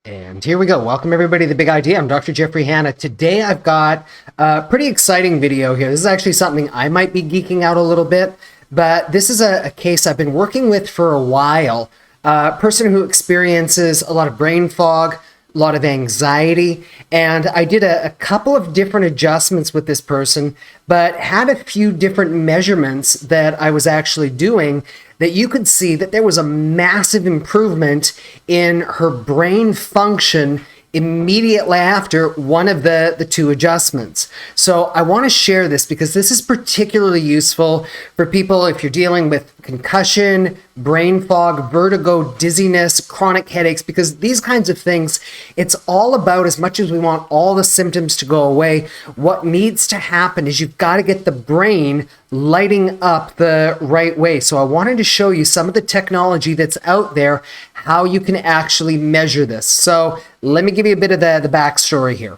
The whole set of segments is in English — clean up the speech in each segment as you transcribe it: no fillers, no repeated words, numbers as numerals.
And here we go. Welcome everybody to The Big Idea. I'm Dr. Jeffrey Hanna. Today I've got a pretty exciting video here. This is actually something I might be geeking out a little bit, but this is a case I've been working with for a while. A person who experiences a lot of brain fog, a lot of anxiety, and I did a couple of different adjustments with this person, but had a few different measurements that I was actually doing that you could see that there was a massive improvement in her brain function immediately after one of the two adjustments. So I want to share this because this is particularly useful for people if you're dealing with concussion, brain fog, vertigo, dizziness, chronic headaches, because these kinds of things, it's all about, as much as we want all the symptoms to go away, what needs to happen is you've got to get the brain lighting up the right way. So I wanted to show you some of the technology that's out there, how you can actually measure this. So let me give you a bit of the backstory here.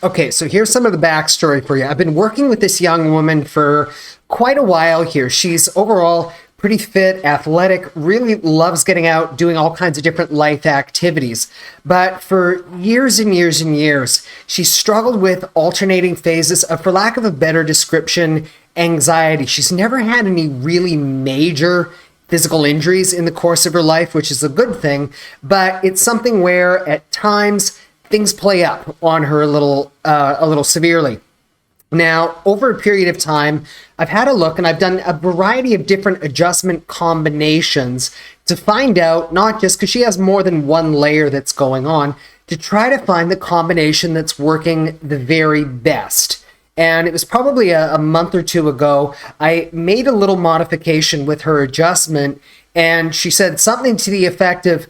Okay, so here's some of the backstory for you. I've been working with this young woman for quite a while here. She's overall pretty fit, athletic, really loves getting out, doing all kinds of different life activities. But for years and years and years, she struggled with alternating phases of, for lack of a better description, anxiety. She's never had any really major physical injuries in the course of her life, which is a good thing, but it's something where at times things play up on her a little severely. Now, over a period of time, I've had a look and I've done a variety of different adjustment combinations to find out, not just because she has more than one layer that's going on, to try to find the combination that's working the very best. And it was probably a month or two ago, I made a little modification with her adjustment, and she said something to the effect of,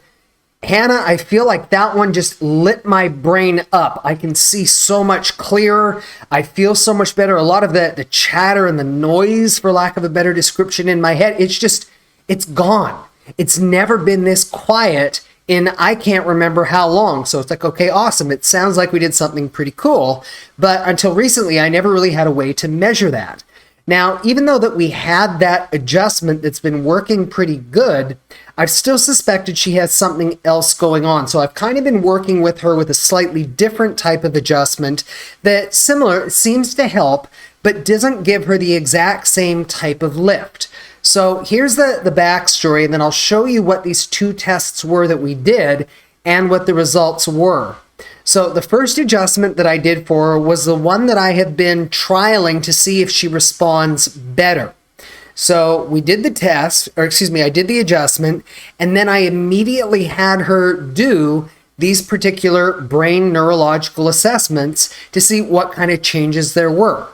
Hannah, I feel like that one just lit my brain up. I can see so much clearer. I feel so much better. A lot of the chatter and the noise, for lack of a better description, in my head, it's gone. It's never been this quiet in I can't remember how long. So it's like, okay, awesome. It sounds like we did something pretty cool. But until recently, I never really had a way to measure that. Now, even though that we had that adjustment that's been working pretty good, I've still suspected she has something else going on. So I've kind of been working with her with a slightly different type of adjustment that seems to help, but doesn't give her the exact same type of lift. So here's the backstory, and then I'll show you what these two tests were that we did and what the results were. So the first adjustment that I did for her was the one that I have been trialing to see if she responds better. So we did the test, I did the adjustment, and then I immediately had her do these particular brain neurological assessments to see what kind of changes there were.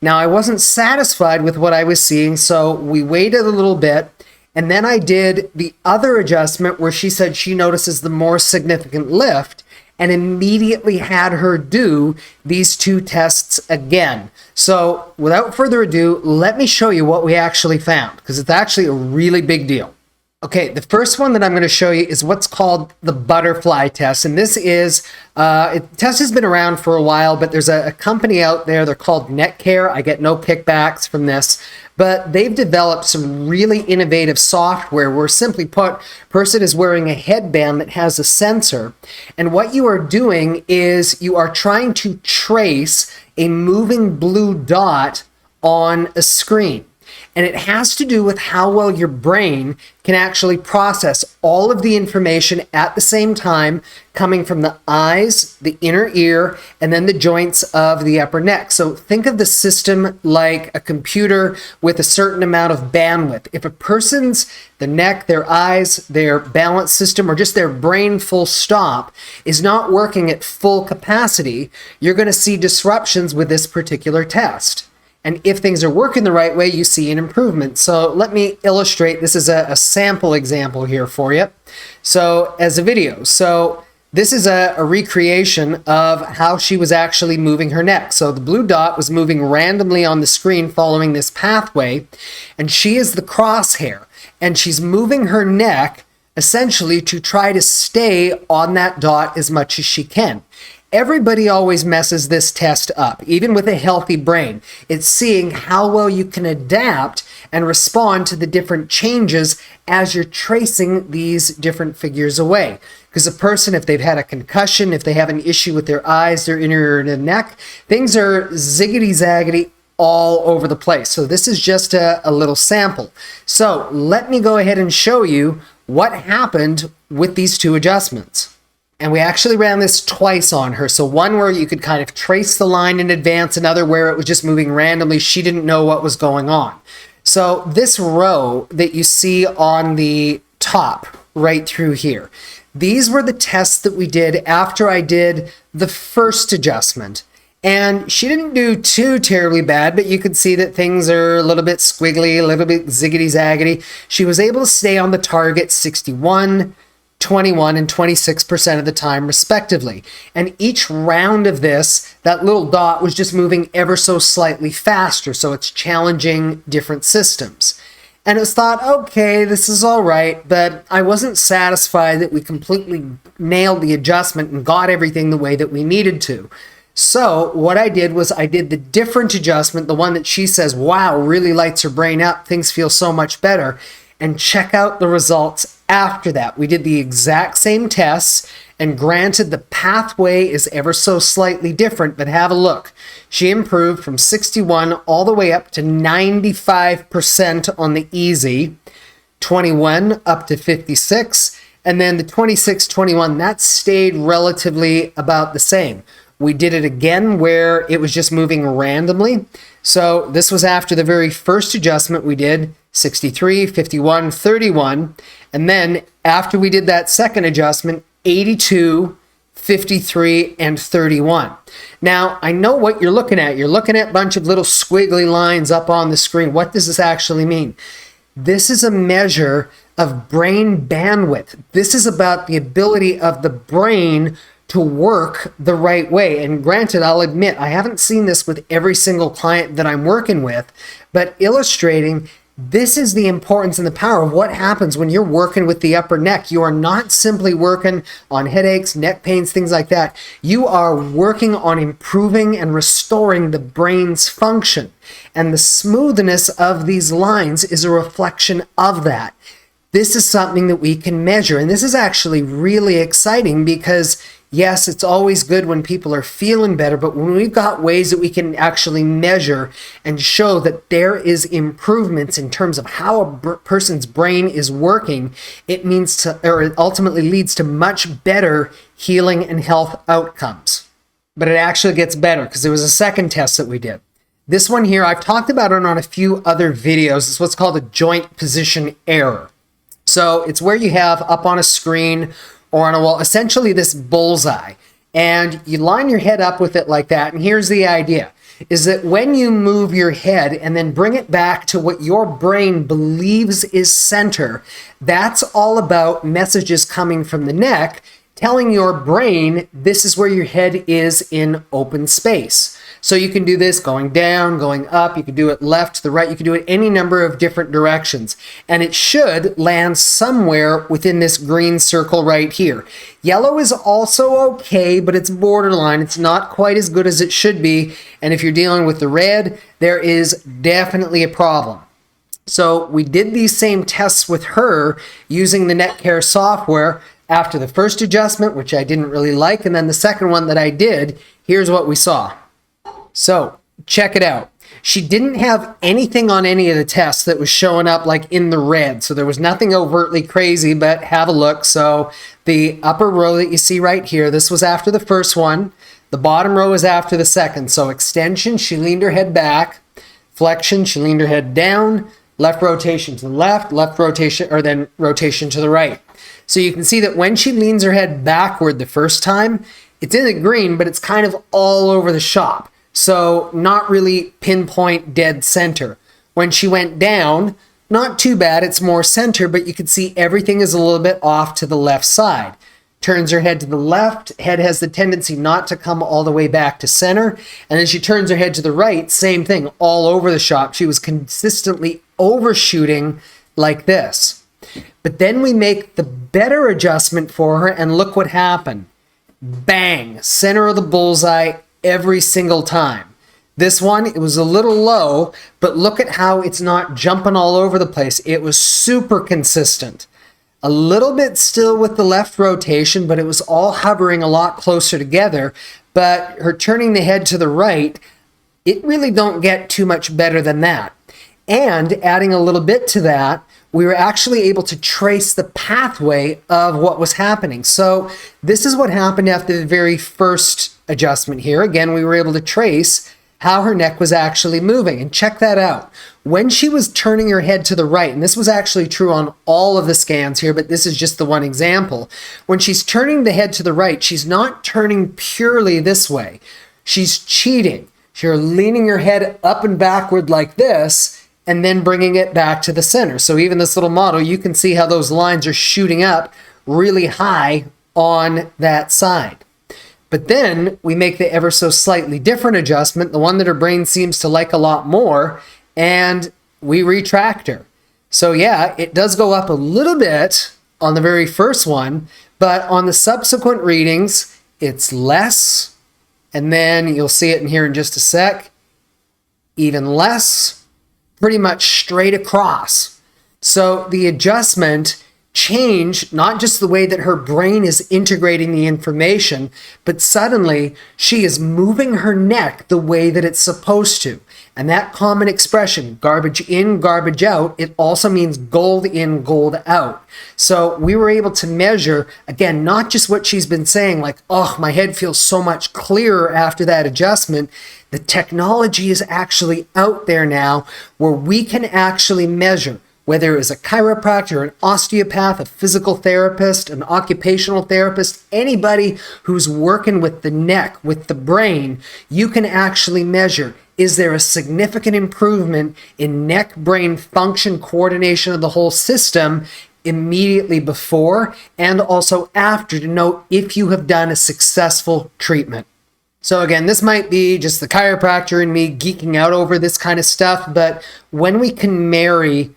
Now, I wasn't satisfied with what I was seeing, so we waited a little bit, and then I did the other adjustment where she said she notices the more significant lift, and immediately had her do these two tests again. So without further ado, let me show you what we actually found, because it's actually a really big deal. Okay, the first one that I'm going to show you is what's called the butterfly test. And this is, the test has been around for a while, but there's a company out there, they're called Netcare. I get no kickbacks from this, but they've developed some really innovative software where, simply put, person is wearing a headband that has a sensor. And what you are doing is you are trying to trace a moving blue dot on a screen. And it has to do with how well your brain can actually process all of the information at the same time, coming from the eyes, the inner ear, and then the joints of the upper neck. So think of the system like a computer with a certain amount of bandwidth. If a person's, the neck, their eyes, their balance system, or just their brain full stop is not working at full capacity, you're going to see disruptions with this particular test. And if things are working the right way, you see an improvement. So let me illustrate. This is a sample example here for you. So as a video. So this is a recreation of how she was actually moving her neck. So the blue dot was moving randomly on the screen following this pathway. And she is the crosshair. And she's moving her neck essentially to try to stay on that dot as much as she can. Everybody always messes this test up, even with a healthy brain. It's seeing how well you can adapt and respond to the different changes as you're tracing these different figures away. Because a person, if they've had a concussion, if they have an issue with their eyes, their inner ear, and their neck, things are ziggity-zaggity all over the place. So this is just a little sample. So let me go ahead and show you what happened with these two adjustments. And we actually ran this twice on her. So one where you could kind of trace the line in advance, another where it was just moving randomly. She didn't know what was going on. So this row that you see on the top right through here, these were the tests that we did after I did the first adjustment. And she didn't do too terribly bad, but you could see that things are a little bit squiggly, a little bit ziggity-zaggity. She was able to stay on the target 61, 21, and 26% of the time, respectively. And each round of this, that little dot was just moving ever so slightly faster, so it's challenging different systems. And it was thought, okay, this is all right, but I wasn't satisfied that we completely nailed the adjustment and got everything the way that we needed to. So what I did was I did the different adjustment, the one that she says, wow, really lights her brain up, things feel so much better, and check out the results after that. We did the exact same tests, and granted the pathway is ever so slightly different, but have a look. She improved from 61 all the way up to 95% on the easy, 21 up to 56, and then the 26, 21, that stayed relatively about the same. We did it again where it was just moving randomly. So this was after the very first adjustment we did, 63, 51, 31. And then after we did that second adjustment, 82, 53, and 31. Now, I know what you're looking at. You're looking at a bunch of little squiggly lines up on the screen. What does this actually mean? This is a measure of brain bandwidth. This is about the ability of the brain to work the right way. And granted, I'll admit, I haven't seen this with every single client that I'm working with, but illustrating this is the importance and the power of what happens when you're working with the upper neck. You are not simply working on headaches, neck pains, things like that. You are working on improving and restoring the brain's function. And the smoothness of these lines is a reflection of that. This is something that we can measure. And this is actually really exciting because yes, it's always good when people are feeling better, but when we've got ways that we can actually measure and show that there is improvements in terms of how a person's brain is working, it ultimately leads to much better healing and health outcomes. But it actually gets better because there was a second test that we did. This one here, I've talked about it on a few other videos. It's what's called a joint position error. So it's where you have up on a screen or on a wall, essentially this bullseye, and you line your head up with it like that. And here's the idea, is that when you move your head and then bring it back to what your brain believes is center, that's all about messages coming from the neck telling your brain this is where your head is in open space. So you can do this going down, going up, you can do it left to the right, you can do it any number of different directions. And it should land somewhere within this green circle right here. Yellow is also okay, but it's borderline. It's not quite as good as it should be. And if you're dealing with the red, there is definitely a problem. So we did these same tests with her using the NetCare software after the first adjustment, which I didn't really like, and then the second one that I did. Here's what we saw. So check it out. She didn't have anything on any of the tests that was showing up like in the red. So there was nothing overtly crazy, but have a look. So the upper row that you see right here, this was after the first one. The bottom row is after the second. So extension, she leaned her head back. Flexion, she leaned her head down. Left rotation to the left, left rotation, or then rotation to the right. So you can see that when she leans her head backward the first time, it's in the green, but it's kind of all over the shop. So not really pinpoint dead center. When she went down, not too bad, it's more center, but you can see everything is a little bit off to the left side. Turns her head to the left, head has the tendency not to come all the way back to center. And then she turns her head to the right, same thing, all over the shop. She was consistently overshooting like this. But then we make the better adjustment for her, and look what happened. Bang, center of the bullseye every single time. This one, it was a little low, but look at how it's not jumping all over the place. It was super consistent. A little bit still with the left rotation, but it was all hovering a lot closer together. But her turning the head to the right, it really don't get too much better than that. And adding a little bit to that, we were actually able to trace the pathway of what was happening. So this is what happened after the very first adjustment here. Again, we were able to trace how her neck was actually moving. And check that out. When she was turning her head to the right, and this was actually true on all of the scans here, but this is just the one example. When she's turning the head to the right, she's not turning purely this way. She's cheating. She's leaning her head up and backward like this, and then bringing it back to the center. So even this little model, you can see how those lines are shooting up really high on that side. But then we make the ever so slightly different adjustment, the one that her brain seems to like a lot more, and we retract her. So yeah, it does go up a little bit on the very first one, but on the subsequent readings, it's less, and then you'll see it in here in just a sec, even less, pretty much straight across. So the adjustment changed not just the way that her brain is integrating the information, but suddenly she is moving her neck the way that it's supposed to. And that common expression, garbage in, garbage out, it also means gold in, gold out. So we were able to measure, again, not just what she's been saying, like, oh, my head feels so much clearer after that adjustment. The technology is actually out there now where we can actually measure whether it's a chiropractor, an osteopath, a physical therapist, an occupational therapist, anybody who's working with the neck, with the brain, you can actually measure, is there a significant improvement in neck-brain function coordination of the whole system immediately before and also after to know if you have done a successful treatment. So again, this might be just the chiropractor and me geeking out over this kind of stuff, but when we can marry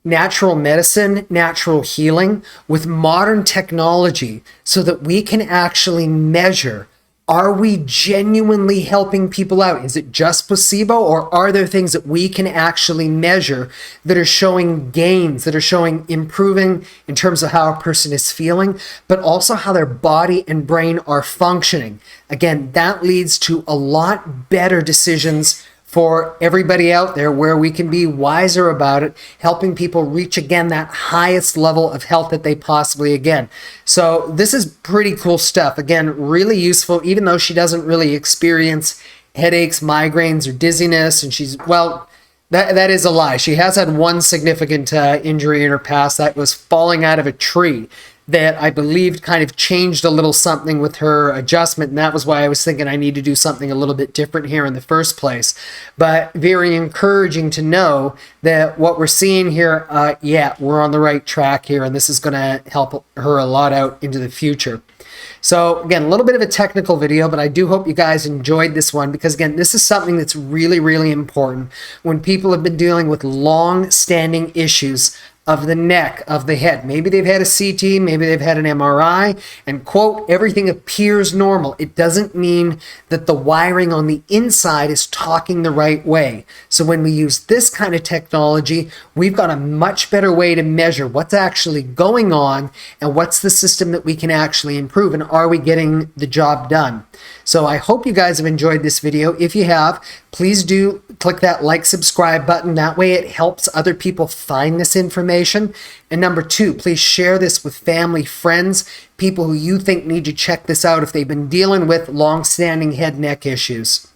natural medicine, natural healing with modern technology so that we can actually measure, are we genuinely helping people out? Is it just placebo, or are there things that we can actually measure that are showing gains, that are showing improving in terms of how a person is feeling, but also how their body and brain are functioning? Again, that leads to a lot better decisions for everybody out there where we can be wiser about it, helping people reach, again, that highest level of health that they possibly, again. So this is pretty cool stuff. Again, really useful, even though she doesn't really experience headaches, migraines, or dizziness. And she's, well, that is a lie. She has had one significant injury in her past. That was falling out of a tree that I believed kind of changed a little something with her adjustment, and that was why I was thinking I need to do something a little bit different here in the first place. But very encouraging to know that what we're seeing here, yeah, we're on the right track here, and this is going to help her a lot out into the future. So again, a little bit of a technical video, but I do hope you guys enjoyed this one because, again, this is something that's really, really important when people have been dealing with long-standing issues of the neck, of the head. Maybe they've had a CT, maybe they've had an MRI, and quote, everything appears normal. It doesn't mean that the wiring on the inside is talking the right way. So when we use this kind of technology, we've got a much better way to measure what's actually going on and what's the system that we can actually improve, and are we getting the job done? So I hope you guys have enjoyed this video. If you have, please do click that like, subscribe button. That way it helps other people find this information. And number two, please share this with family, friends, people who you think need to check this out if they've been dealing with long-standing head neck issues.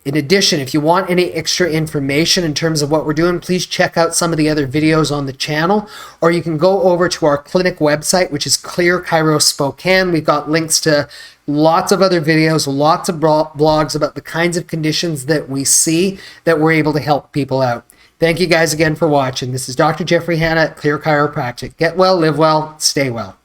In addition, if you want any extra information in terms of what we're doing, please check out some of the other videos on the channel, or you can go over to our clinic website, which is Clear Chiro Spokane. We've got links to lots of other videos, lots of blogs about the kinds of conditions that we see that we're able to help people out. Thank you guys again for watching. This is Dr. Jeffrey Hanna at Clear Chiropractic. Get well, live well, stay well.